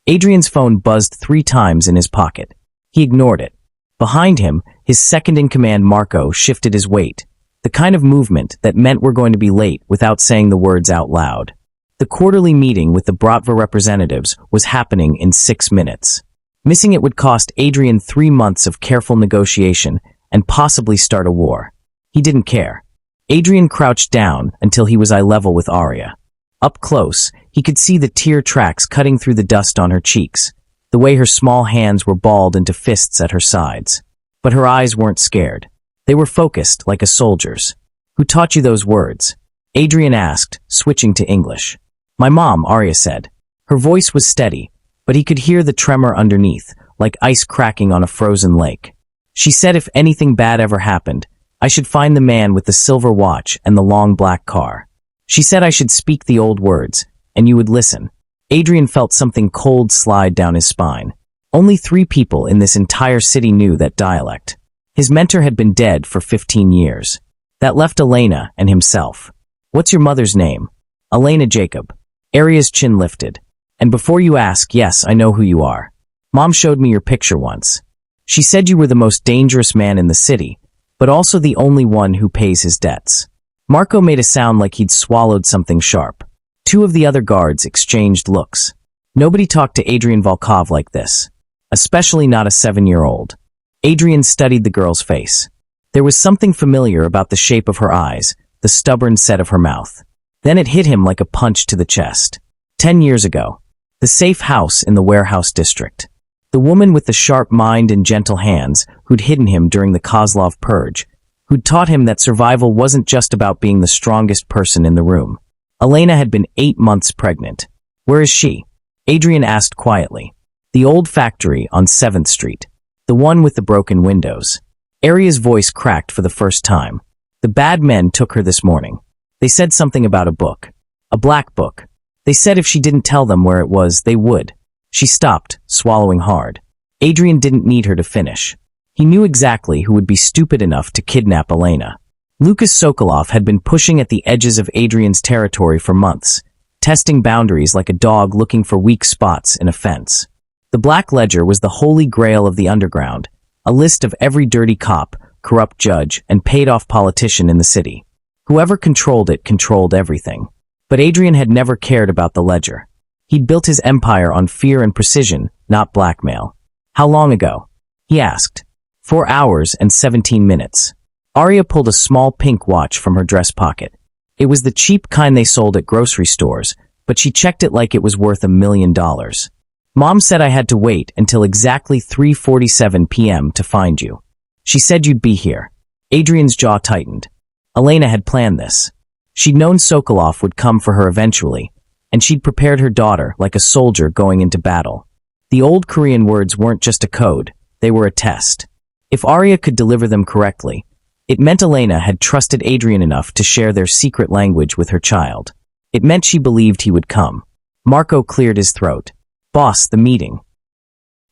Adrian's phone buzzed 3 times in his pocket. He ignored it. Behind him, his second-in-command Marco shifted his weight, the kind of movement that meant we're going to be late without saying the words out loud. The quarterly meeting with the Bratva representatives was happening in 6 minutes. Missing it would cost Adrian 3 months of careful negotiation and possibly start a war. He didn't care. Adrian crouched down until he was eye level with Arya. Up close, he could see the tear tracks cutting through the dust on her cheeks, the way her small hands were balled into fists at her sides. But her eyes weren't scared. They were focused like a soldier's. "Who taught you those words?" Adrian asked, switching to English. "My mom," Arya said. Her voice was steady, but he could hear the tremor underneath, like ice cracking on a frozen lake. "She said if anything bad ever happened, I should find the man with the silver watch and the long black car. She said I should speak the old words, and you would listen." Adrian felt something cold slide down his spine. Only 3 people in this entire city knew that dialect. His mentor had been dead for 15 years. That left Elena and himself. "What's your mother's name?" "Elena Jacob." Arya's chin lifted. "And before you ask, yes, I know who you are. Mom showed me your picture once. She said you were the most dangerous man in the city, but also the only one who pays his debts." Marco made a sound like he'd swallowed something sharp. 2 of the other guards exchanged looks. Nobody talked to Adrian Volkov like this, especially not a 7-year-old. Adrian studied the girl's face. There was something familiar about the shape of her eyes, the stubborn set of her mouth. Then it hit him like a punch to the chest. 10 years ago. The safe house in the warehouse district. The woman with the sharp mind and gentle hands who'd hidden him during the Kozlov purge, who'd taught him that survival wasn't just about being the strongest person in the room. Elena had been 8 months pregnant. "Where is she?" Adrian asked quietly. "The old factory on 7th Street. The one with the broken windows." Arya's voice cracked for the first time. "The bad men took her this morning. They said something about a book. A black book. They said if she didn't tell them where it was, they would." She stopped, swallowing hard. Adrian didn't need her to finish. He knew exactly who would be stupid enough to kidnap Elena. Lucas Sokolov had been pushing at the edges of Adrian's territory for months, testing boundaries like a dog looking for weak spots in a fence. The Black Ledger was the holy grail of the underground, a list of every dirty cop, corrupt judge, and paid-off politician in the city. Whoever controlled it controlled everything. But Adrian had never cared about the ledger. He'd built his empire on fear and precision, not blackmail. "How long ago?" he asked. 4 hours and 17 minutes. Arya pulled a small pink watch from her dress pocket. It was the cheap kind they sold at grocery stores, but she checked it like it was worth $1 million. "Mom said I had to wait until exactly 3:47 p.m. to find you. She said you'd be here." Adrian's jaw tightened. Elena had planned this. She'd known Sokolov would come for her eventually, and she'd prepared her daughter like a soldier going into battle. The old Korean words weren't just a code, they were a test. If Arya could deliver them correctly, it meant Elena had trusted Adrian enough to share their secret language with her child. It meant she believed he would come. Marco cleared his throat. "Boss, the meeting."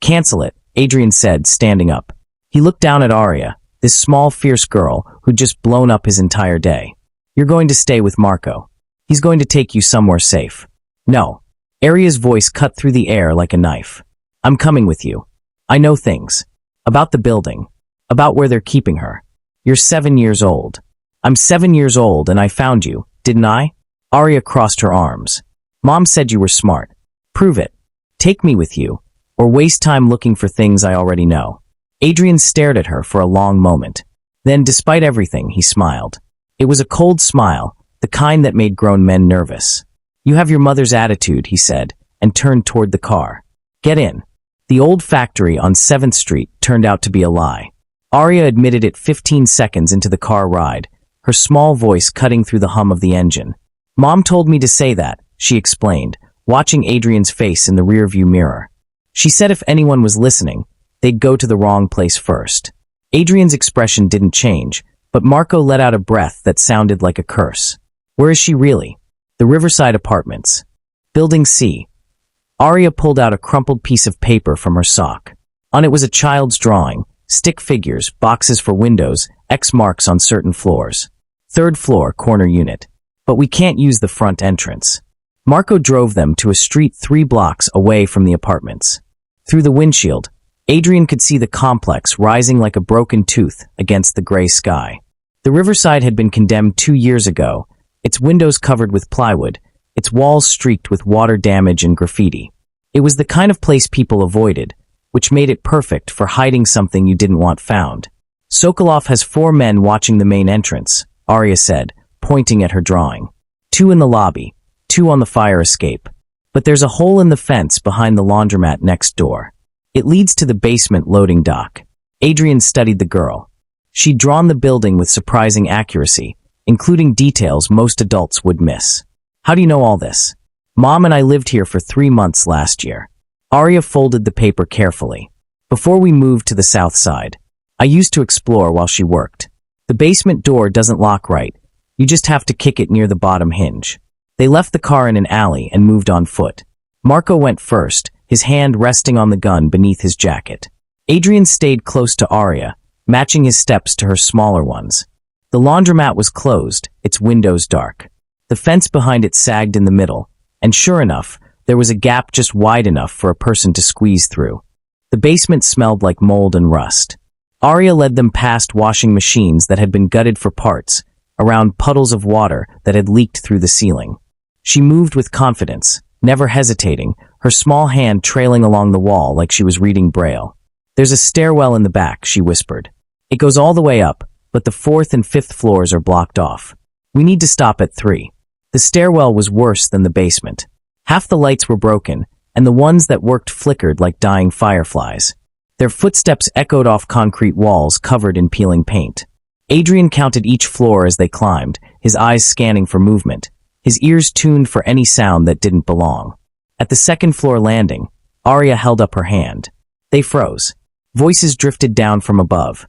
"Cancel it," Adrian said, standing up. He looked down at Arya, this small, fierce girl who'd just blown up his entire day. "You're going to stay with Marco. He's going to take you somewhere safe." "No." Arya's voice cut through the air like a knife. "I'm coming with you. I know things. About the building. About where they're keeping her. You're 7 years old. I'm 7 years old and I found you, didn't I?" Arya crossed her arms. "Mom said you were smart. Prove it. Take me with you, or waste time looking for things I already know." Adrian stared at her for a long moment. Then, despite everything, he smiled. It was a cold smile, the kind that made grown men nervous. "You have your mother's attitude," he said, and turned toward the car. "Get in." The old factory on 7th Street turned out to be a lie. Arya admitted it 15 seconds into the car ride, her small voice cutting through the hum of the engine. "Mom told me to say that," she explained, watching Adrian's face in the rearview mirror. "She said if anyone was listening, they'd go to the wrong place first." Adrian's expression didn't change, but Marco let out a breath that sounded like a curse. "Where is she really?" "The Riverside Apartments. Building C." Arya pulled out a crumpled piece of paper from her sock. On it was a child's drawing, stick figures, boxes for windows, X marks on certain floors. "3rd floor, corner unit. But we can't use the front entrance." Marco drove them to a street 3 blocks away from the apartments. Through the windshield, Adrian could see the complex rising like a broken tooth against the gray sky. The riverside had been condemned 2 years ago, its windows covered with plywood, its walls streaked with water damage and graffiti. It was the kind of place people avoided, which made it perfect for hiding something you didn't want found. Sokolov has 4 men watching the main entrance, Arya said, pointing at her drawing. 2 in the lobby, 2 on the fire escape. But there's a hole in the fence behind the laundromat next door. It leads to the basement loading dock. Adrian studied the girl. She'd drawn the building with surprising accuracy, including details most adults would miss. How do you know all this? Mom and I lived here for 3 months last year. Arya folded the paper carefully. Before we moved to the south side, I used to explore while she worked. The basement door doesn't lock right. You just have to kick it near the bottom hinge. They left the car in an alley and moved on foot. Marco went first, his hand resting on the gun beneath his jacket. Adrian stayed close to Arya, matching his steps to her smaller ones. The laundromat was closed, its windows dark. The fence behind it sagged in the middle, and sure enough, there was a gap just wide enough for a person to squeeze through. The basement smelled like mold and rust. Arya led them past washing machines that had been gutted for parts, around puddles of water that had leaked through the ceiling. She moved with confidence, never hesitating, her small hand trailing along the wall like she was reading Braille. "There's a stairwell in the back," she whispered. "It goes all the way up, but the 4th and 5th floors are blocked off. We need to stop at 3. The stairwell was worse than the basement. Half the lights were broken, and the ones that worked flickered like dying fireflies. Their footsteps echoed off concrete walls covered in peeling paint. Adrian counted each floor as they climbed, his eyes scanning for movement, his ears tuned for any sound that didn't belong. At the 2nd floor landing, Arya held up her hand. They froze. Voices drifted down from above.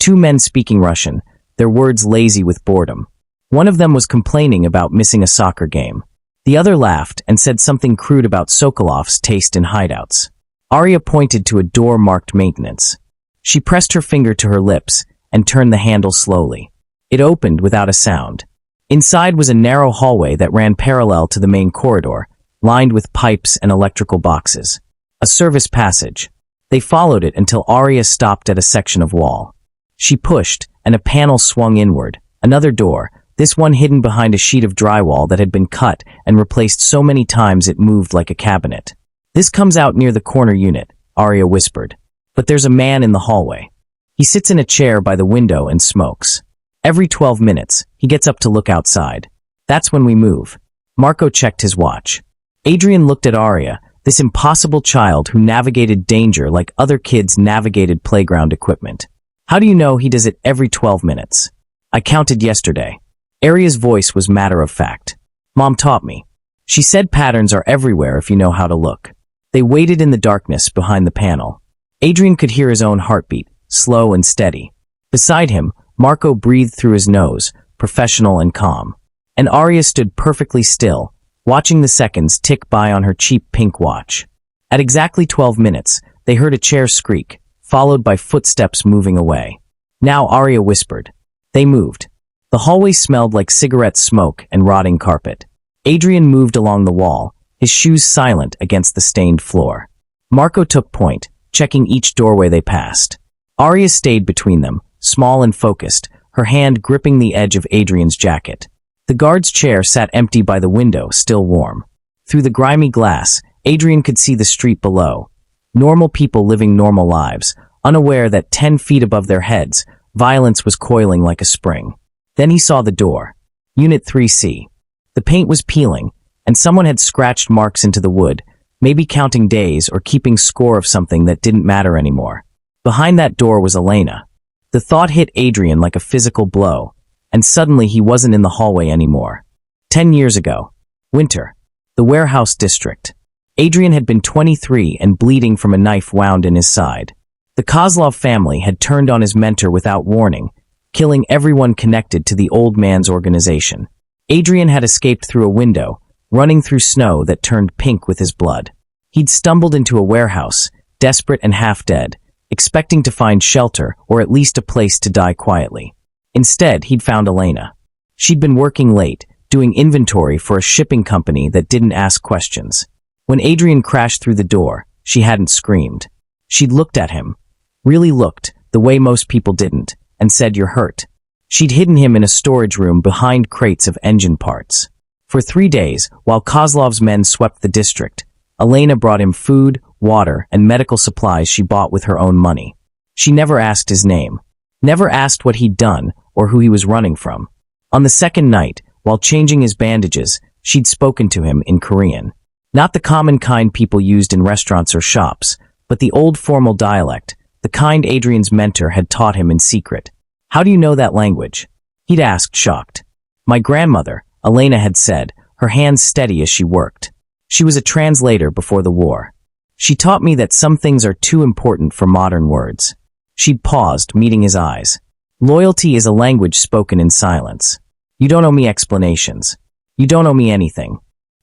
2 men speaking Russian, their words lazy with boredom. One of them was complaining about missing a soccer game. The other laughed and said something crude about Sokolov's taste in hideouts. Arya pointed to a door marked maintenance. She pressed her finger to her lips and turned the handle slowly. It opened without a sound. Inside was a narrow hallway that ran parallel to the main corridor, lined with pipes and electrical boxes. A service passage. They followed it until Arya stopped at a section of wall. She pushed, and a panel swung inward. Another door, this one hidden behind a sheet of drywall that had been cut and replaced so many times it moved like a cabinet. "This comes out near the corner unit," Arya whispered. "But there's a man in the hallway. He sits in a chair by the window and smokes. Every 12 minutes, he gets up to look outside. That's when we move." Marco checked his watch. Adrian looked at Arya, this impossible child who navigated danger like other kids navigated playground equipment. "How do you know he does it every 12 minutes? "I counted yesterday." Arya's voice was matter of fact. "Mom taught me. She said patterns are everywhere if you know how to look." They waited in the darkness behind the panel. Adrian could hear his own heartbeat, slow and steady. Beside him, Marco breathed through his nose, professional and calm. And Arya stood perfectly still, watching the seconds tick by on her cheap pink watch. At exactly 12 minutes, they heard a chair squeak, followed by footsteps moving away. Now Arya whispered. They moved. The hallway smelled like cigarette smoke and rotting carpet. Adrian moved along the wall, his shoes silent against the stained floor. Marco took point, checking each doorway they passed. Arya stayed between them, small and focused, her hand gripping the edge of Adrian's jacket. The guard's chair sat empty by the window, still warm. Through the grimy glass, Adrian could see the street below. Normal people living normal lives, unaware that 10 feet above their heads, violence was coiling like a spring. Then he saw the door. Unit 3C. The paint was peeling, and someone had scratched marks into the wood, maybe counting days or keeping score of something that didn't matter anymore. Behind that door was Elena. The thought hit Adrian like a physical blow, and suddenly he wasn't in the hallway anymore. 10 years ago. Winter. The warehouse district. Adrian had been 23 and bleeding from a knife wound in his side. The Kozlov family had turned on his mentor without warning, killing everyone connected to the old man's organization. Adrian had escaped through a window, running through snow that turned pink with his blood. He'd stumbled into a warehouse, desperate and half-dead, expecting to find shelter or at least a place to die quietly. Instead, he'd found Elena. She'd been working late, doing inventory for a shipping company that didn't ask questions. When Adrian crashed through the door, she hadn't screamed. She'd looked at him, really looked, the way most people didn't, and said, "You're hurt." She'd hidden him in a storage room behind crates of engine parts. For 3 days, while Kozlov's men swept the district, Elena brought him food, water, and medical supplies she bought with her own money. She never asked his name, never asked what he'd done or who he was running from. On the second night, while changing his bandages, she'd spoken to him in Korean. Not the common kind people used in restaurants or shops, but the old formal dialect, the kind Adrian's mentor had taught him in secret. "How do you know that language?" He'd asked, shocked. "My grandmother," Elena had said, her hands steady as she worked. "She was a translator before the war. She taught me that some things are too important for modern words." She'd paused, meeting his eyes. "Loyalty is a language spoken in silence. You don't owe me explanations. You don't owe me anything.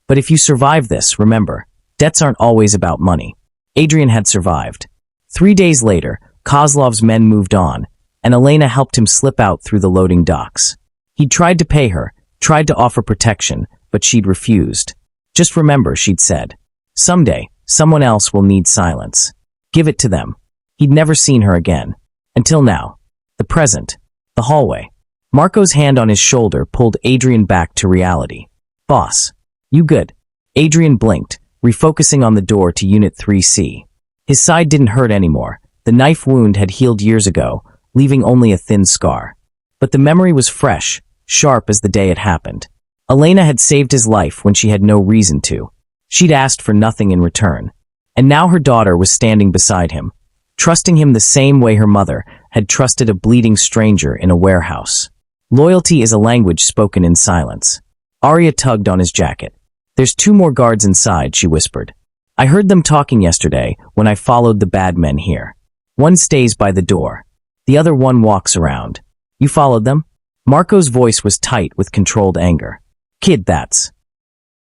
But if you survive this, remember, debts aren't always about money." Adrian had survived. 3 days later, Kozlov's men moved on, and Elena helped him slip out through the loading docks. He'd tried to pay her, tried to offer protection, but she'd refused. "Just remember," she'd said, "someday, someone else will need silence. Give it to them." He'd never seen her again. Until now. The present. The hallway. Marco's hand on his shoulder pulled Adrian back to reality. "Boss. You good?" Adrian blinked, refocusing on the door to Unit 3C. His side didn't hurt anymore. The knife wound had healed years ago, leaving only a thin scar. But the memory was fresh, sharp as the day it happened. Elena had saved his life when she had no reason to. She'd asked for nothing in return. And now her daughter was standing beside him, trusting him the same way her mother had trusted a bleeding stranger in a warehouse. Loyalty is a language spoken in silence. Arya tugged on his jacket. "There's 2 more guards inside," she whispered. "I heard them talking yesterday when I followed the bad men here. One stays by the door. The other one walks around. You followed them?" Marco's voice was tight with controlled anger. "Kid, that's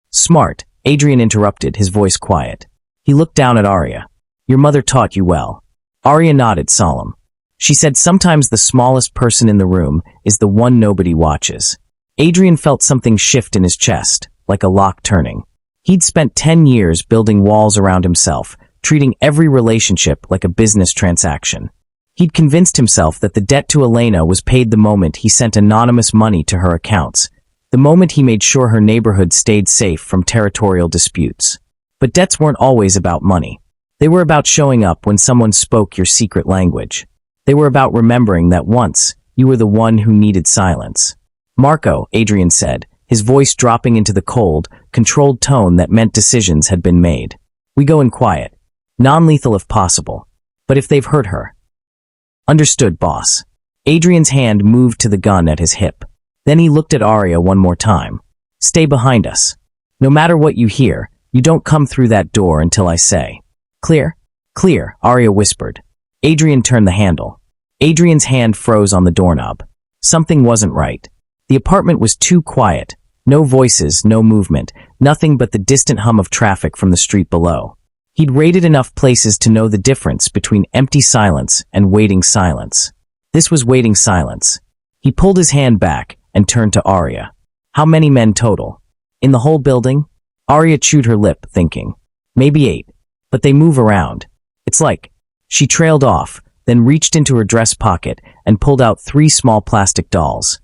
smart," Adrian interrupted, his voice quiet. He looked down at Arya. "Your mother taught you well." Arya nodded, solemn. She said sometimes the smallest person in the room is the one nobody watches. Adrian felt something shift in his chest, like a lock turning. He'd spent 10 years building walls around himself, treating every relationship like a business transaction. He'd convinced himself that the debt to Elena was paid the moment he sent anonymous money to her accounts, the moment he made sure her neighborhood stayed safe from territorial disputes. But debts weren't always about money. They were about showing up when someone spoke your secret language. They were about remembering that once, you were the one who needed silence. "Marco," Adrian said, his voice dropping into the cold, controlled tone that meant decisions had been made. "We go in quiet. Non-lethal if possible. But if they've hurt her." "Understood, boss." Adrian's hand moved to the gun at his hip. Then he looked at Arya one more time. "Stay behind us. No matter what you hear, you don't come through that door until I say. Clear?" "Clear," Arya whispered. Adrian turned the handle. Adrian's hand froze on the doorknob. Something wasn't right. The apartment was too quiet. No voices, no movement, nothing but the distant hum of traffic from the street below. He'd raided enough places to know the difference between empty silence and waiting silence. This was waiting silence. He pulled his hand back and turned to Arya. "How many men total? In the whole building?" Arya chewed her lip, thinking. "Maybe 8. But they move around. It's like..." She trailed off, then reached into her dress pocket and pulled out 3 small plastic dolls.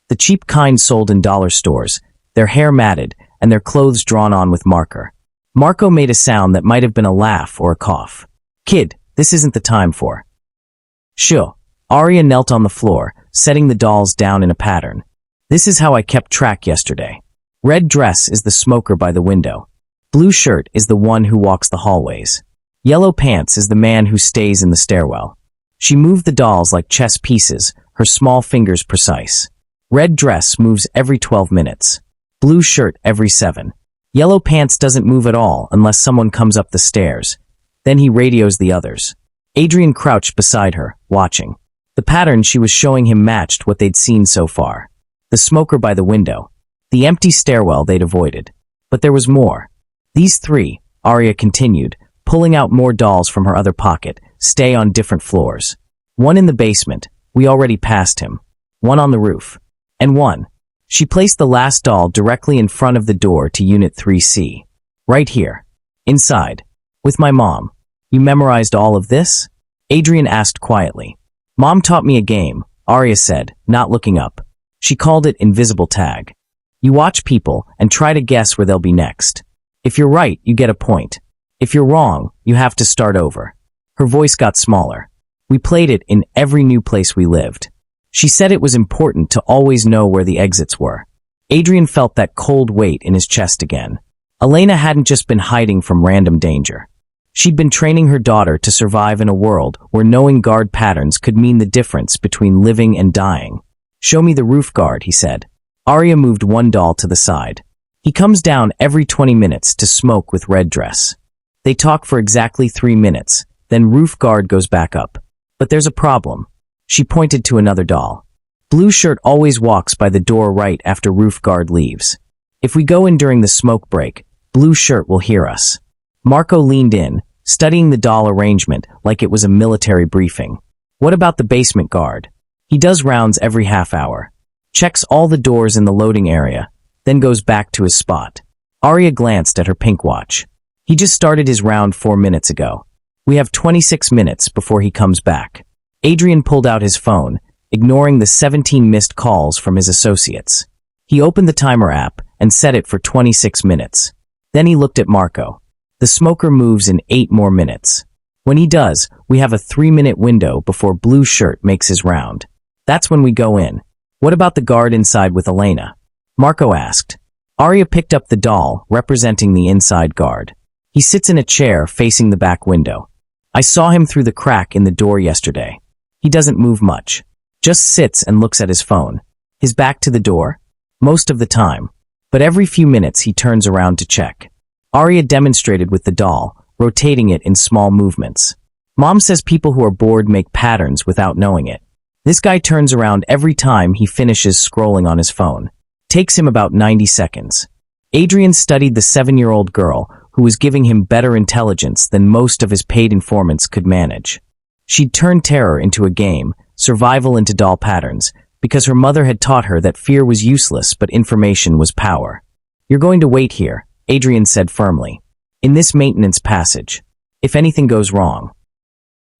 The cheap kind sold in dollar stores, their hair matted and their clothes drawn on with marker. Marco made a sound that might have been a laugh or a cough. "Kid, this isn't the time for..." "Sure." Arya knelt on the floor, setting the dolls down in a pattern. "This is how I kept track yesterday. Red dress is the smoker by the window. Blue shirt is the one who walks the hallways. Yellow pants is the man who stays in the stairwell." She moved the dolls like chess pieces, her small fingers precise. Red dress moves every 12 minutes. Blue shirt every 7. Yellow pants doesn't move at all unless someone comes up the stairs. Then he radios the others. Adrian crouched beside her, watching. The pattern she was showing him matched what they'd seen so far. The smoker by the window. The empty stairwell they'd avoided. But there was more. These 3, Arya continued, pulling out more dolls from her other pocket, stay on different floors. One in the basement, we already passed him. One on the roof. And one. She placed the last doll directly in front of the door to Unit 3C. Right here. Inside. With my mom. You memorized all of this? Adrian asked quietly. Mom taught me a game, Arya said, not looking up. She called it invisible tag. You watch people and try to guess where they'll be next. If you're right, you get a point. If you're wrong, you have to start over. Her voice got smaller. We played it in every new place we lived. She said it was important to always know where the exits were. Adrian felt that cold weight in his chest again. Elena hadn't just been hiding from random danger. She'd been training her daughter to survive in a world where knowing guard patterns could mean the difference between living and dying. Show me the roof guard, he said. Arya moved one doll to the side. He comes down every 20 minutes to smoke with red dress. They talk for exactly 3 minutes, then roof guard goes back up. But there's a problem. She pointed to another doll. Blue shirt always walks by the door right after roof guard leaves. If we go in during the smoke break, blue shirt will hear us. Marco leaned in, studying the doll arrangement like it was a military briefing. What about the basement guard? He does rounds every half hour. Checks all the doors in the loading area, then goes back to his spot. Arya glanced at her pink watch. He just started his round 4 minutes ago. We have 26 minutes before he comes back. Adrian pulled out his phone, ignoring the 17 missed calls from his associates. He opened the timer app and set it for 26 minutes. Then he looked at Marco. The smoker moves in 8 more minutes. When he does, we have a 3-minute window before blue shirt makes his round. That's when we go in. What about the guard inside with Elena? Marco asked. Arya picked up the doll, representing the inside guard. He sits in a chair facing the back window. I saw him through the crack in the door yesterday. He doesn't move much. Just sits and looks at his phone. His back to the door? Most of the time. But every few minutes he turns around to check. Arya demonstrated with the doll, rotating it in small movements. Mom says people who are bored make patterns without knowing it. This guy turns around every time he finishes scrolling on his phone. Takes him about 90 seconds. Adrian studied the 7-year-old girl who was giving him better intelligence than most of his paid informants could manage. She'd turned terror into a game, survival into doll patterns, because her mother had taught her that fear was useless but information was power. You're going to wait here, Adrian said firmly. In this maintenance passage. If anything goes wrong.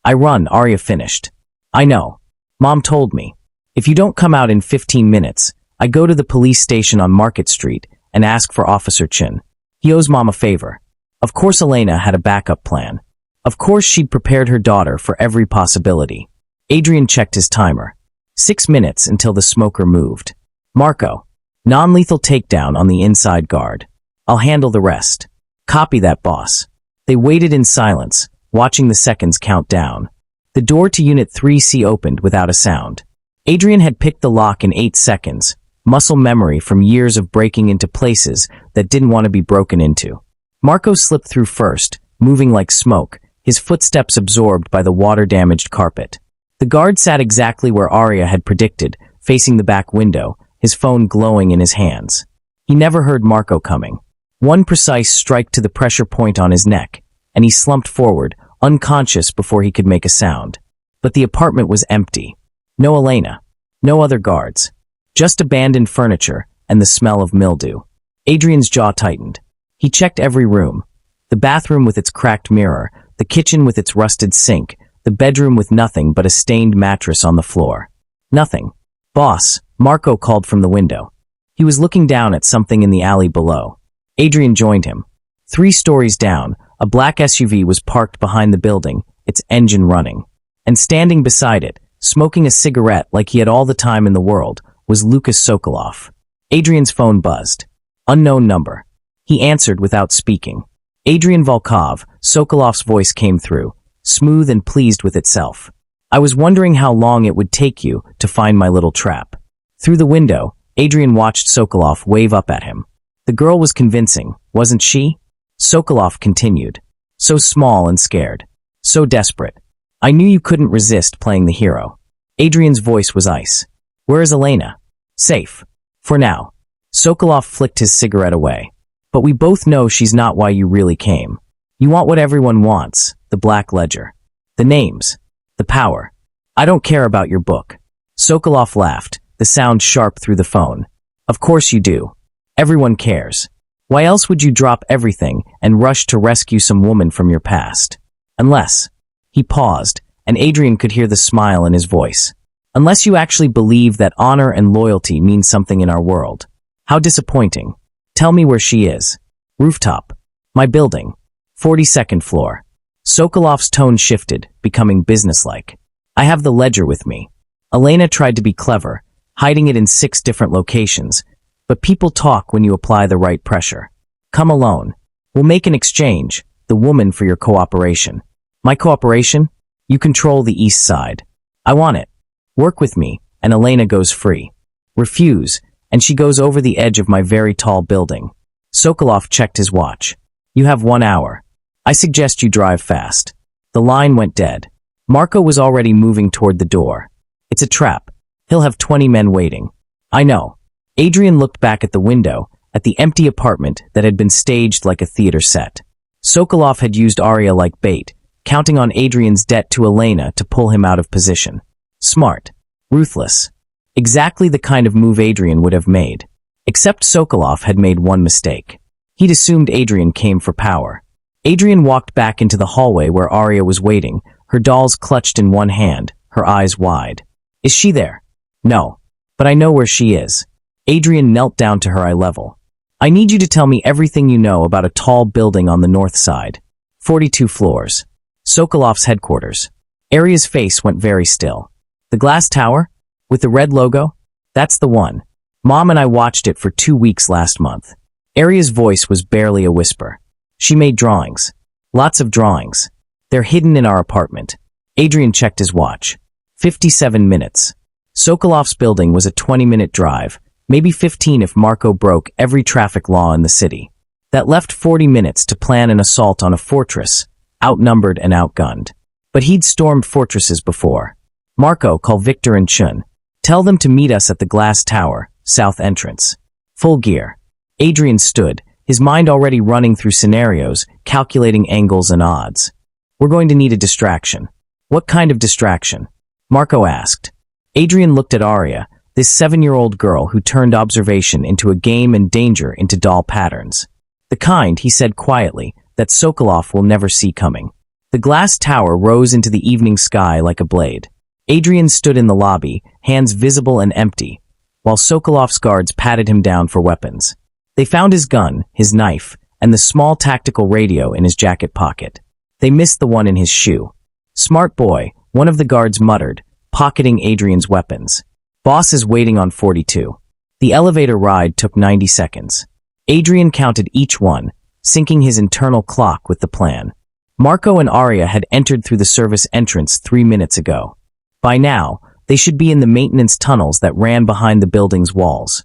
I run, Arya finished. I know. Mom told me. If you don't come out in 15 minutes, I go to the police station on Market Street and ask for Officer Chin. He owes Mom a favor. Of course Elena had a backup plan. Of course she'd prepared her daughter for every possibility. Adrian checked his timer. 6 minutes until the smoker moved. Marco. Non-lethal takedown on the inside guard. I'll handle the rest. Copy that, boss. They waited in silence, watching the seconds count down. The door to Unit 3C opened without a sound. Adrian had picked the lock in 8 seconds, muscle memory from years of breaking into places that didn't want to be broken into. Marco slipped through first, moving like smoke, his footsteps absorbed by the water-damaged carpet. The guard sat exactly where Arya had predicted, facing the back window, his phone glowing in his hands. He never heard Marco coming. One precise strike to the pressure point on his neck, and he slumped forward, unconscious before he could make a sound. But the apartment was empty. No Elena. No other guards. Just abandoned furniture and the smell of mildew. Adrian's jaw tightened. He checked every room. The bathroom with its cracked mirror, the kitchen with its rusted sink, the bedroom with nothing but a stained mattress on the floor. Nothing. Boss, Marco called from the window. He was looking down at something in the alley below. Adrian joined him. 3 stories down, a black SUV was parked behind the building, its engine running. And standing beside it, smoking a cigarette like he had all the time in the world, was Lucas Sokolov. Adrian's phone buzzed. Unknown number. He answered without speaking. Adrian Volkov, Sokolov's voice came through, smooth and pleased with itself. I was wondering how long it would take you to find my little trap. Through the window, Adrian watched Sokolov wave up at him. The girl was convincing, wasn't she? Sokolov continued. So small and scared. So desperate. I knew you couldn't resist playing the hero. Adrian's voice was ice. Where is Elena? Safe. For now. Sokolov flicked his cigarette away. But we both know she's not why you really came. You want what everyone wants, the Black Ledger. The names. The power. I don't care about your book. Sokolov laughed, the sound sharp through the phone. Of course you do. Everyone cares. Why else would you drop everything and rush to rescue some woman from your past? Unless. He paused, and Adrian could hear the smile in his voice. Unless you actually believe that honor and loyalty mean something in our world. How disappointing. Tell me where she is. Rooftop. My building. 42nd floor. Sokolov's tone shifted, becoming businesslike. I have the ledger with me. Elena tried to be clever, hiding it in 6 different locations, but people talk when you apply the right pressure. Come alone. We'll make an exchange, the woman for your cooperation. My cooperation? You control the east side. I want it. Work with me, and Elena goes free. Refuse, and she goes over the edge of my very tall building. Sokolov checked his watch. You have 1 hour. I suggest you drive fast. The line went dead. Marco was already moving toward the door. It's a trap. He'll have 20 men waiting. I know. Adrian looked back at the window, at the empty apartment that had been staged like a theater set. Sokolov had used Arya like bait, counting on Adrian's debt to Elena to pull him out of position. Smart. Ruthless. Exactly the kind of move Adrian would have made. Except Sokolov had made one mistake. He'd assumed Adrian came for power. Adrian walked back into the hallway where Arya was waiting, her dolls clutched in one hand, her eyes wide. Is she there? No. But I know where she is. Adrian knelt down to her eye level. I need you to tell me everything you know about a tall building on the north side. 42 floors. Sokolov's headquarters. Arya's face went very still. The glass tower? With the red logo? That's the one. Mom and I watched it for 2 weeks last month. Arya's voice was barely a whisper. She made drawings. Lots of drawings. They're hidden in our apartment. Adrian checked his watch. 57 minutes. Sokolov's building was a 20-minute drive, maybe 15 if Marco broke every traffic law in the city. That left 40 minutes to plan an assault on a fortress, outnumbered and outgunned. But he'd stormed fortresses before. Marco, call Victor and Chun. Tell them to meet us at the glass tower, south entrance. Full gear. Adrian stood, his mind already running through scenarios, calculating angles and odds. We're going to need a distraction. What kind of distraction? Marco asked. Adrian looked at Arya, this 7-year-old girl who turned observation into a game and danger into doll patterns. The kind, he said quietly, that Sokolov will never see coming. The glass tower rose into the evening sky like a blade. Adrian stood in the lobby, hands visible and empty, while Sokolov's guards patted him down for weapons. They found his gun, his knife, and the small tactical radio in his jacket pocket. They missed the one in his shoe. Smart boy, one of the guards muttered, pocketing Adrian's weapons. Boss is waiting on 42. The elevator ride took 90 seconds. Adrian counted each one, syncing his internal clock with the plan. Marco and Arya had entered through the service entrance 3 minutes ago. By now, they should be in the maintenance tunnels that ran behind the building's walls.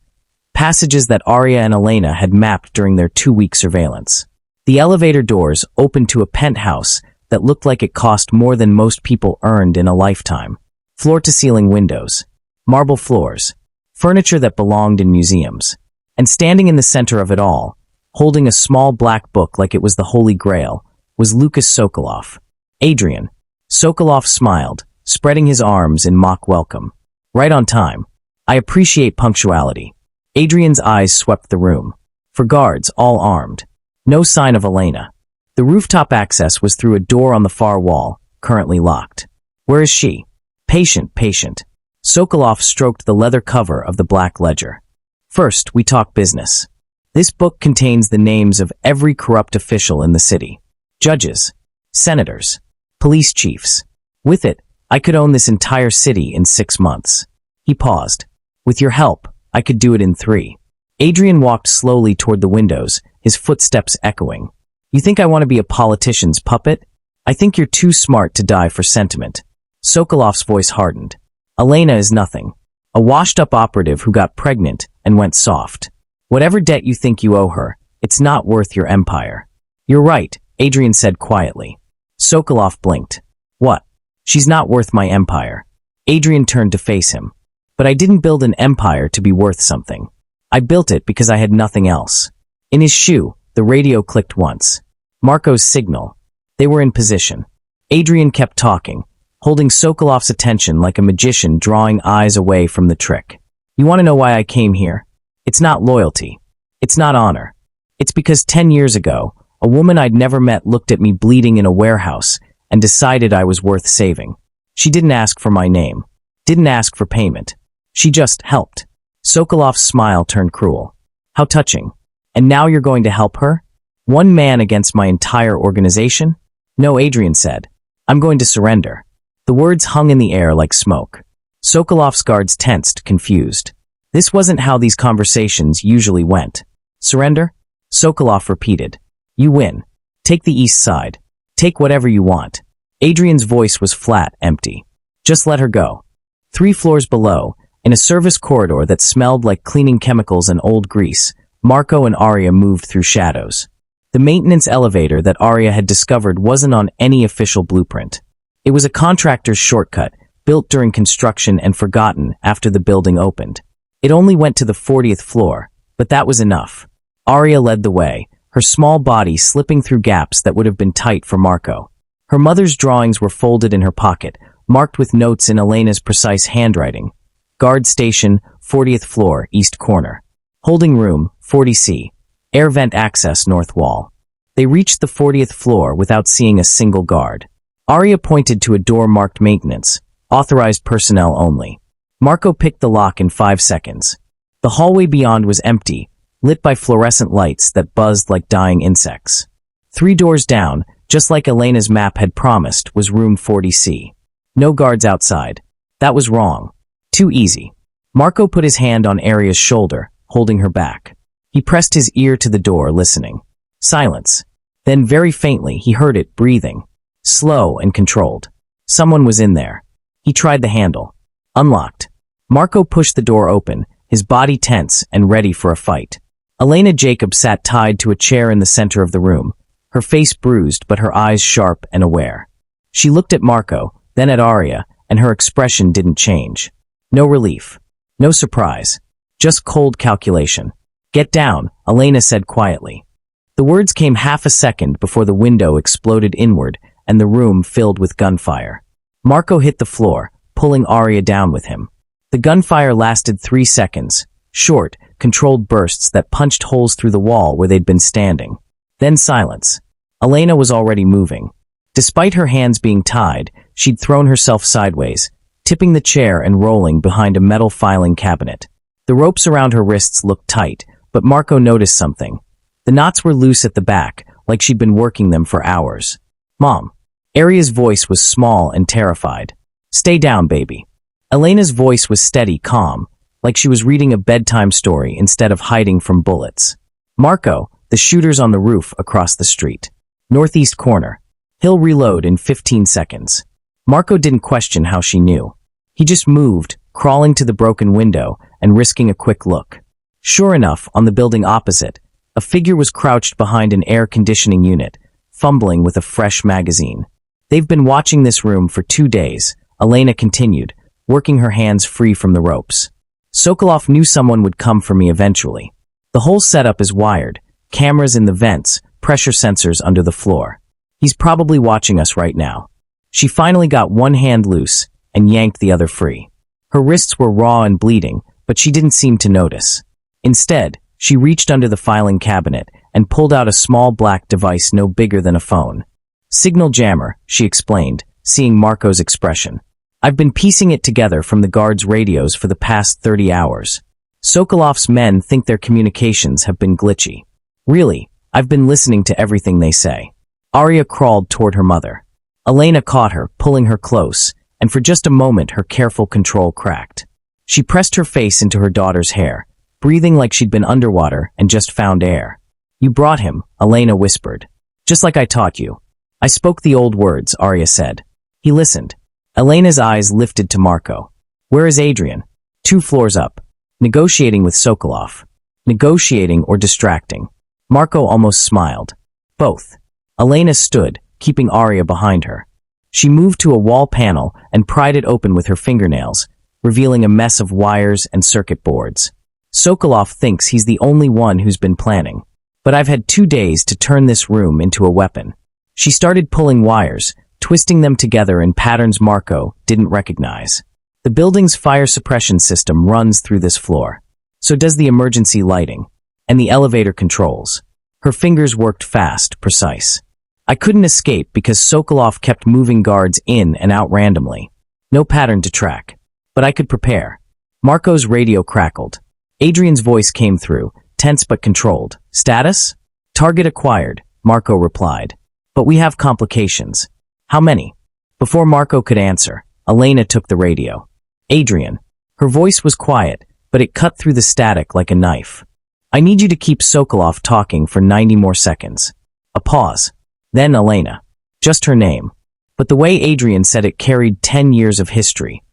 Passages that Arya and Elena had mapped during their 2-week surveillance. The elevator doors opened to a penthouse that looked like it cost more than most people earned in a lifetime. Floor-to-ceiling windows. Marble floors. Furniture that belonged in museums. And standing in the center of it all, holding a small black book like it was the Holy Grail, was Lucas Sokolov. Adrian. Sokolov smiled, spreading his arms in mock welcome. Right on time. I appreciate punctuality. Adrian's eyes swept the room. For guards, all armed. No sign of Elena. The rooftop access was through a door on the far wall, currently locked. Where is she? Patient, patient. Sokolov stroked the leather cover of the black ledger. First, we talk business. This book contains the names of every corrupt official in the city. Judges, senators, police chiefs. With it, I could own this entire city in 6 months. He paused. With your help, I could do it in 3. Adrian walked slowly toward the windows, his footsteps echoing. You think I want to be a politician's puppet? I think you're too smart to die for sentiment. Sokolov's voice hardened. Elena is nothing. A washed-up operative who got pregnant and went soft. Whatever debt you think you owe her, it's not worth your empire. You're right, Adrian said quietly. Sokolov blinked. What? She's not worth my empire. Adrian turned to face him. But I didn't build an empire to be worth something. I built it because I had nothing else. In his shoe, the radio clicked once. Marco's signal. They were in position. Adrian kept talking, holding Sokolov's attention like a magician drawing eyes away from the trick. You want to know why I came here? It's not loyalty. It's not honor. It's because 10 years ago, a woman I'd never met looked at me bleeding in a warehouse and decided I was worth saving. She didn't ask for my name. Didn't ask for payment. She just helped. Sokolov's smile turned cruel. How touching. And now you're going to help her? One man against my entire organization? No, Adrian said. I'm going to surrender. The words hung in the air like smoke. Sokolov's guards tensed, confused. This wasn't how these conversations usually went. Surrender? Sokolov repeated. You win. Take the east side. Take whatever you want. Adrian's voice was flat, empty. Just let her go. 3 floors below, in a service corridor that smelled like cleaning chemicals and old grease, Marco and Arya moved through shadows. The maintenance elevator that Arya had discovered wasn't on any official blueprint. It was a contractor's shortcut, built during construction and forgotten after the building opened. It only went to the 40th floor, but that was enough. Arya led the way, her small body slipping through gaps that would have been tight for Marco. Her mother's drawings were folded in her pocket, marked with notes in Elena's precise handwriting. Guard station, 40th floor, east corner. Holding room, 40C. Air vent access, north wall. They reached the 40th floor without seeing a single guard. Arya pointed to a door marked maintenance, authorized personnel only. Marco picked the lock in 5 seconds. The hallway beyond was empty, lit by fluorescent lights that buzzed like dying insects. 3 doors down, just like Elena's map had promised, was room 40C. No guards outside. That was wrong. Too easy. Marco put his hand on Arya's shoulder, holding her back. He pressed his ear to the door, listening. Silence. Then very faintly he heard it breathing. Slow and controlled. Someone was in there. He tried the handle. Unlocked. Marco pushed the door open, his body tense and ready for a fight. Elena Jacob sat tied to a chair in the center of the room, her face bruised but her eyes sharp and aware. She looked at Marco, then at Arya, and her expression didn't change. No relief. No surprise. Just cold calculation. Get down, Elena said quietly. The words came half a second before the window exploded inward and the room filled with gunfire. Marco hit the floor, pulling Arya down with him. The gunfire lasted 3 seconds, short, controlled bursts that punched holes through the wall where they'd been standing. Then silence. Elena was already moving. Despite her hands being tied, she'd thrown herself sideways, tipping the chair and rolling behind a metal filing cabinet. The ropes around her wrists looked tight, but Marco noticed something. The knots were loose at the back, like she'd been working them for hours. Mom. Arya's voice was small and terrified. Stay down, baby. Elena's voice was steady, calm, like she was reading a bedtime story instead of hiding from bullets. Marco, the shooter's on the roof across the street. Northeast corner. He'll reload in 15 seconds. Marco didn't question how she knew. He just moved, crawling to the broken window and risking a quick look. Sure enough, on the building opposite, a figure was crouched behind an air conditioning unit, fumbling with a fresh magazine. They've been watching this room for 2 days, Elena continued, working her hands free from the ropes. Sokolov knew someone would come for me eventually. The whole setup is wired, cameras in the vents, pressure sensors under the floor. He's probably watching us right now. She finally got one hand loose and yanked the other free. Her wrists were raw and bleeding, but she didn't seem to notice. Instead, she reached under the filing cabinet and pulled out a small black device no bigger than a phone. Signal jammer, she explained, seeing Marco's expression. I've been piecing it together from the guards' radios for the past 30 hours. Sokolov's men think their communications have been glitchy. Really, I've been listening to everything they say. Arya crawled toward her mother. Elena caught her, pulling her close, and for just a moment her careful control cracked. She pressed her face into her daughter's hair, breathing like she'd been underwater and just found air. You brought him, Elena whispered. Just like I taught you. I spoke the old words, Arya said. He listened. Elena's eyes lifted to Marco. Where is Adrian? 2 floors up. Negotiating with Sokolov. Negotiating or distracting? Marco almost smiled. Both. Elena stood, keeping Arya behind her. She moved to a wall panel and pried it open with her fingernails, revealing a mess of wires and circuit boards. Sokolov thinks he's the only one who's been planning. But I've had 2 days to turn this room into a weapon. She started pulling wires, twisting them together in patterns Marco didn't recognize. The building's fire suppression system runs through this floor. So does the emergency lighting. And the elevator controls. Her fingers worked fast, precise. I couldn't escape because Sokolov kept moving guards in and out randomly. No pattern to track. But I could prepare. Marco's radio crackled. Adrian's voice came through, tense but controlled. Status? Target acquired, Marco replied. But we have complications. How many? Before Marco could answer, Elena took the radio. Adrian. Her voice was quiet, but it cut through the static like a knife. I need you to keep Sokolov talking for 90 more seconds. A pause. Then Elena. Just her name. But the way Adrian said it carried 10 years of history.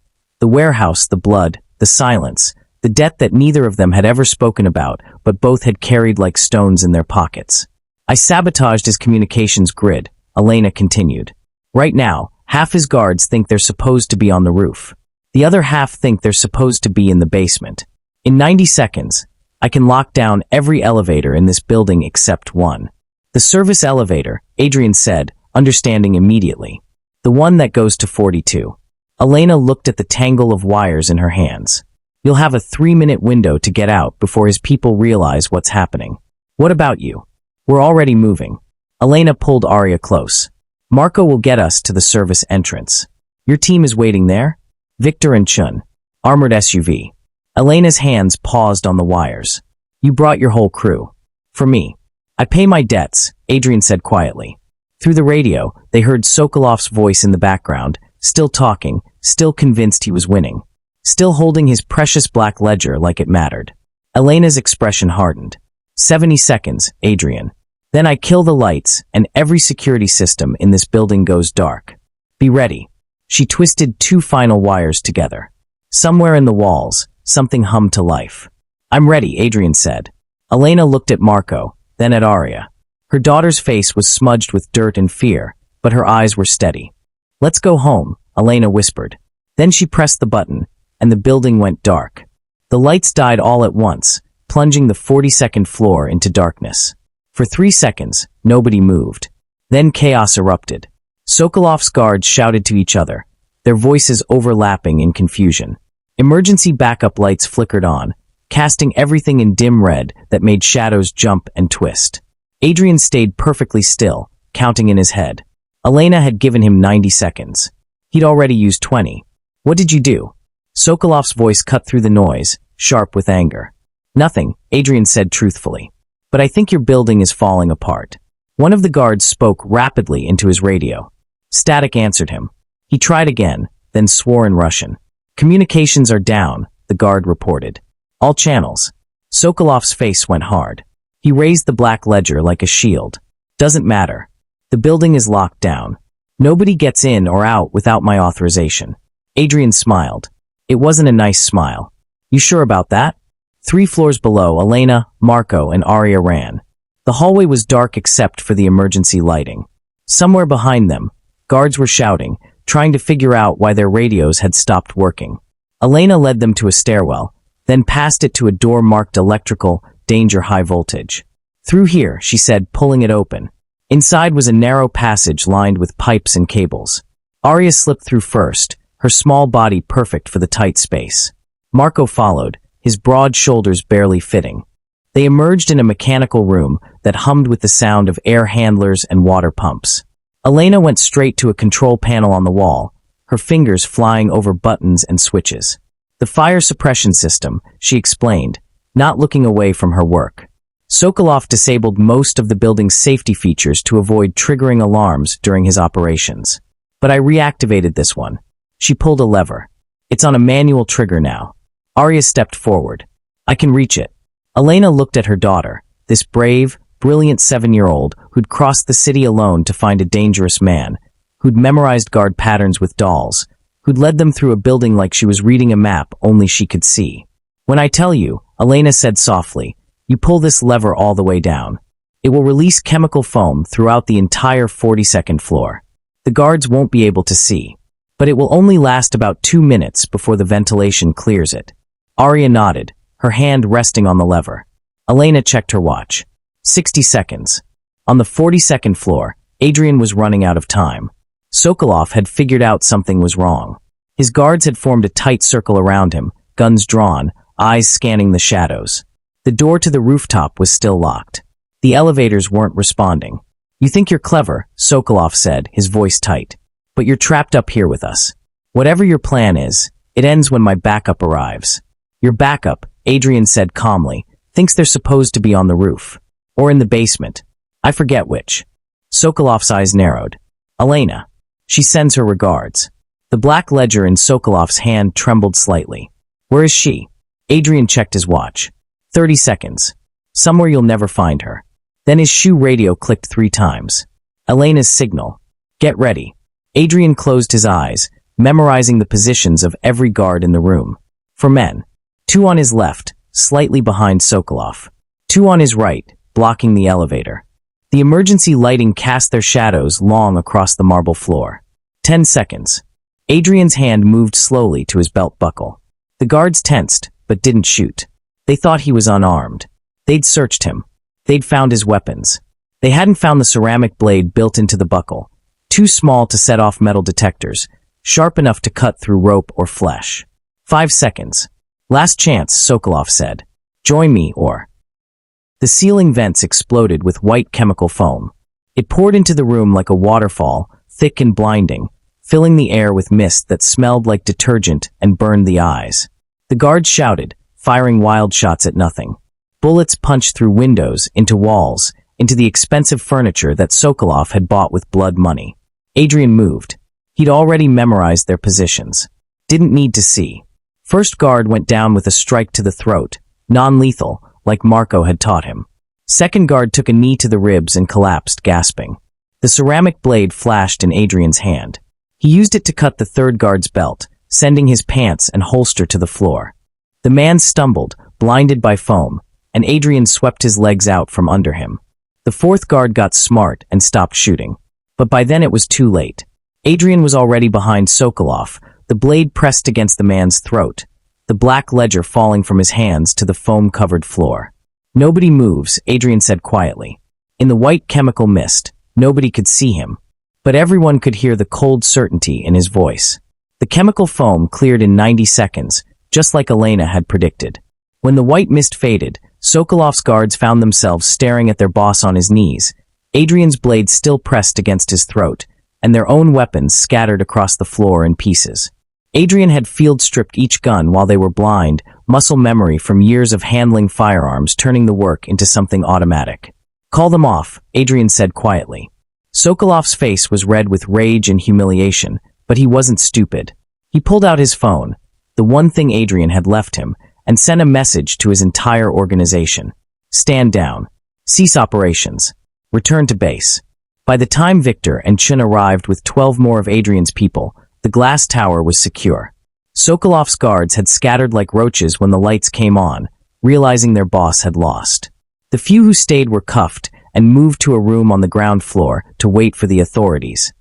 The warehouse, the blood, the silence, the debt that neither of them had ever spoken about, but both had carried like stones in their pockets. I sabotaged his communications grid, Elena continued. Right now, half his guards think they're supposed to be on the roof. The other half think they're supposed to be in the basement. In 90 seconds, I can lock down every elevator in this building except one. The service elevator, Adrian said, understanding immediately. The one that goes to 42. Elena looked at the tangle of wires in her hands. You'll have a 3-minute window to get out before his people realize what's happening. What about you? We're already moving. Elena pulled Arya close. Marco will get us to the service entrance. Your team is waiting there? Victor and Chun. Armored SUV. Elena's hands paused on the wires. You brought your whole crew. For me. I pay my debts, Adrian said quietly. Through the radio, they heard Sokolov's voice in the background, still talking, still convinced he was winning. Still holding his precious black ledger like it mattered. Elena's expression hardened. 70 seconds, Adrian. Then I kill the lights, and every security system in this building goes dark. Be ready. She twisted 2 final wires together. Somewhere in the walls, something hummed to life. I'm ready, Adrian said. Elena looked at Marco, then at Arya. Her daughter's face was smudged with dirt and fear, but her eyes were steady. Let's go home, Elena whispered. Then she pressed the button, and the building went dark. The lights died all at once, plunging the 42nd floor into darkness. For 3 seconds, nobody moved. Then chaos erupted. Sokolov's guards shouted to each other, their voices overlapping in confusion. Emergency backup lights flickered on, casting everything in dim red that made shadows jump and twist. Adrian stayed perfectly still, counting in his head. Elena had given him 90 seconds. He'd already used 20. What did you do? Sokolov's voice cut through the noise, sharp with anger. Nothing, Adrian said truthfully. But I think your building is falling apart. One of the guards spoke rapidly into his radio. Static answered him. He tried again, then swore in Russian. Communications are down, the guard reported. All channels. Sokolov's face went hard. He raised the black ledger like a shield. Doesn't matter. The building is locked down. Nobody gets in or out without my authorization. Adrian smiled. It wasn't a nice smile. You sure about that? 3 floors below, Elena, Marco, and Arya ran. The hallway was dark except for the emergency lighting. Somewhere behind them, guards were shouting, trying to figure out why their radios had stopped working. Elena led them to a stairwell, then passed it to a door marked electrical, danger high voltage. Through here, she said, pulling it open. Inside was a narrow passage lined with pipes and cables. Arya slipped through first, her small body perfect for the tight space. Marco followed, his broad shoulders barely fitting. They emerged in a mechanical room that hummed with the sound of air handlers and water pumps. Elena went straight to a control panel on the wall, her fingers flying over buttons and switches. The fire suppression system, she explained, not looking away from her work. Sokolov disabled most of the building's safety features to avoid triggering alarms during his operations. But I reactivated this one. She pulled a lever. It's on a manual trigger now. Arya stepped forward. I can reach it. Elena looked at her daughter, this brave, brilliant 7-year-old who'd crossed the city alone to find a dangerous man, who'd memorized guard patterns with dolls, who'd led them through a building like she was reading a map only she could see. When I tell you, Elena said softly, you pull this lever all the way down. It will release chemical foam throughout the entire 42nd floor. The guards won't be able to see, but it will only last about 2 minutes before the ventilation clears it. Arya nodded, her hand resting on the lever. Elena checked her watch. 60 seconds. On the 42nd floor, Adrian was running out of time. Sokolov had figured out something was wrong. His guards had formed a tight circle around him, guns drawn, eyes scanning the shadows. The door to the rooftop was still locked. The elevators weren't responding. "You think you're clever," Sokolov said, his voice tight. "But you're trapped up here with us. Whatever your plan is, it ends when my backup arrives." "Your backup," Adrian said calmly, "thinks they're supposed to be on the roof. Or in the basement. I forget which." Sokolov's eyes narrowed. "Elena. She sends her regards." The black ledger in Sokolov's hand trembled slightly. "Where is she?" Adrian checked his watch. 30 seconds. "Somewhere you'll never find her." Then his shoe radio clicked 3 times. Elena's signal. "Get ready." Adrian closed his eyes, memorizing the positions of every guard in the room. For men, 2 on his left, slightly behind Sokolov. 2 on his right, blocking the elevator. The emergency lighting cast their shadows long across the marble floor. 10 seconds. Adrian's hand moved slowly to his belt buckle. The guards tensed, but didn't shoot. They thought he was unarmed. They'd searched him. They'd found his weapons. They hadn't found the ceramic blade built into the buckle, too small to set off metal detectors, sharp enough to cut through rope or flesh. 5 seconds. "Last chance," Sokolov said. "Join me, or—" The ceiling vents exploded with white chemical foam. It poured into the room like a waterfall, thick and blinding, filling the air with mist that smelled like detergent and burned the eyes. The guards shouted, firing wild shots at nothing. Bullets punched through windows, into walls, into the expensive furniture that Sokolov had bought with blood money. Adrian moved. He'd already memorized their positions. Didn't need to see. First guard went down with a strike to the throat, non-lethal, like Marco had taught him. Second guard took a knee to the ribs and collapsed, gasping. The ceramic blade flashed in Adrian's hand. He used it to cut the third guard's belt, sending his pants and holster to the floor. The man stumbled, blinded by foam, and Adrian swept his legs out from under him. The fourth guard got smart and stopped shooting. But by then it was too late. Adrian was already behind Sokolov, the blade pressed against the man's throat, the black ledger falling from his hands to the foam-covered floor. "Nobody moves," Adrian said quietly. In the white chemical mist, nobody could see him, but everyone could hear the cold certainty in his voice. The chemical foam cleared in 90 seconds, just like Elena had predicted. When the white mist faded, Sokolov's guards found themselves staring at their boss on his knees, Adrian's blade still pressed against his throat, and their own weapons scattered across the floor in pieces. Adrian had field-stripped each gun while they were blind, muscle memory from years of handling firearms turning the work into something automatic. "Call them off," Adrian said quietly. Sokolov's face was red with rage and humiliation, but he wasn't stupid. He pulled out his phone, the one thing Adrian had left him, and sent a message to his entire organization. "Stand down. Cease operations. Return to base." By the time Victor and Chun arrived with 12 more of Adrian's people, the glass tower was secure. Sokolov's guards had scattered like roaches when the lights came on, realizing their boss had lost. The few who stayed were cuffed and moved to a room on the ground floor to wait for the authorities.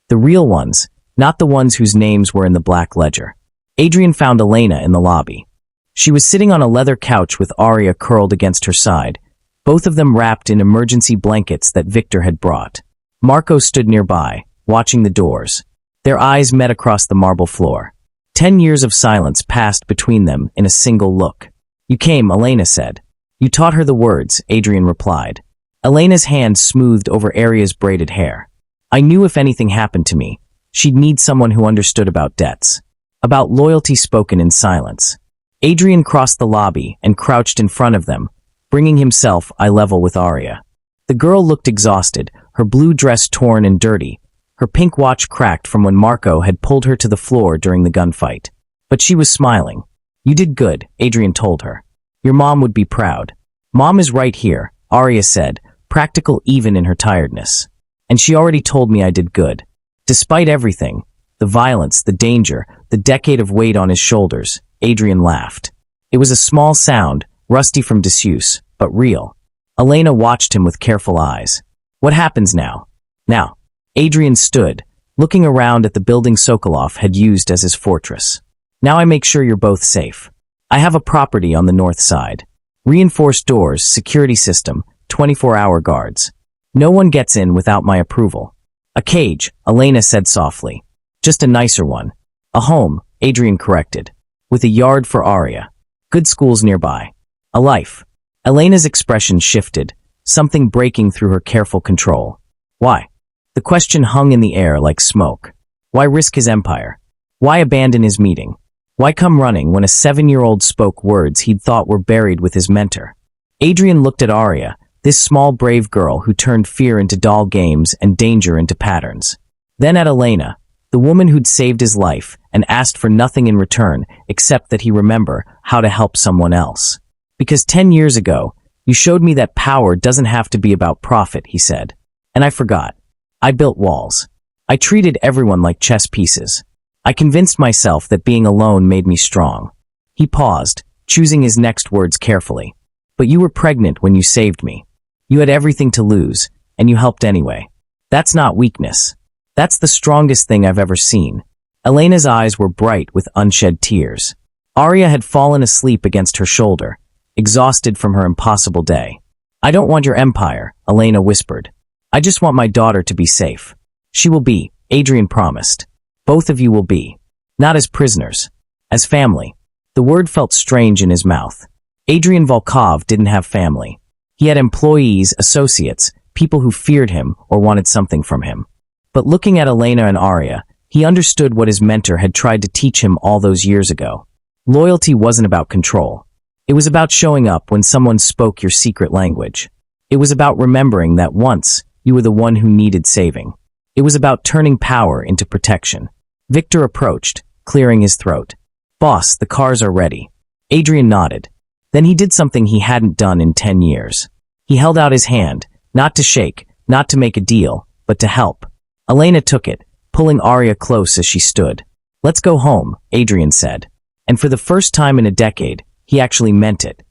The real ones, not the ones whose names were in the black ledger. Adrian found Elena in the lobby. She was sitting on a leather couch with Aria curled against her side, both of them wrapped in emergency blankets that Victor had brought. Marco stood nearby, watching the doors. Their eyes met across the marble floor. 10 years of silence passed between them in a single look. "You came," Elena said. "You taught her the words," Adrian replied. Elena's hand smoothed over Aria's braided hair. "I knew if anything happened to me, she'd need someone who understood about debts. About loyalty spoken in silence." Adrian crossed the lobby and crouched in front of them, bringing himself eye level with Aria. The girl looked exhausted, her blue dress torn and dirty, her pink watch cracked from when Marco had pulled her to the floor during the gunfight. But she was smiling. "You did good," Adrian told her. "Your mom would be proud." "Mom is right here," Aria said, practical even in her tiredness. "And she already told me I did good." Despite everything, the violence, the danger, the decade of weight on his shoulders, Adrian laughed. It was a small sound, rusty from disuse, but real. Elena watched him with careful eyes. "What happens now?" "Now." Adrian stood, looking around at the building Sokolov had used as his fortress. "Now I make sure you're both safe. I have a property on the north side. Reinforced doors, security system, 24-hour guards. No one gets in without my approval." "A cage," Elena said softly. "Just a nicer one." "A home," Adrian corrected. "With a yard for Aria." Good schools nearby. A life. Elena's expression shifted, something breaking through her careful control. Why? The question hung in the air like smoke. Why risk his empire? Why abandon his meeting? Why come running when a 7-year-old spoke words he'd thought were buried with his mentor? Adrian looked at Arya, this small brave girl who turned fear into doll games and danger into patterns. Then at Elena, the woman who'd saved his life and asked for nothing in return except that he remember how to help someone else. Because 10 years ago, you showed me that power doesn't have to be about profit, he said. And I forgot. I built walls. I treated everyone like chess pieces. I convinced myself that being alone made me strong. He paused, choosing his next words carefully. But you were pregnant when you saved me. You had everything to lose, and you helped anyway. That's not weakness. That's the strongest thing I've ever seen. Elena's eyes were bright with unshed tears. Arya had fallen asleep against her shoulder, exhausted from her impossible day. I don't want your empire, Elena whispered. I just want my daughter to be safe. She will be, Adrian promised. Both of you will be. Not as prisoners. As family. The word felt strange in his mouth. Adrian Volkov didn't have family. He had employees, associates, people who feared him or wanted something from him. But looking at Elena and Arya, he understood what his mentor had tried to teach him all those years ago. Loyalty wasn't about control. It was about showing up when someone spoke your secret language. It was about remembering that once, you were the one who needed saving. It was about turning power into protection. Victor approached, clearing his throat. Boss, the cars are ready. Adrian nodded. Then he did something he hadn't done in 10 years. He held out his hand, not to shake, not to make a deal, but to help. Elena took it, pulling Arya close as she stood. Let's go home, Adrian said. And for the first time in a decade, he actually meant it.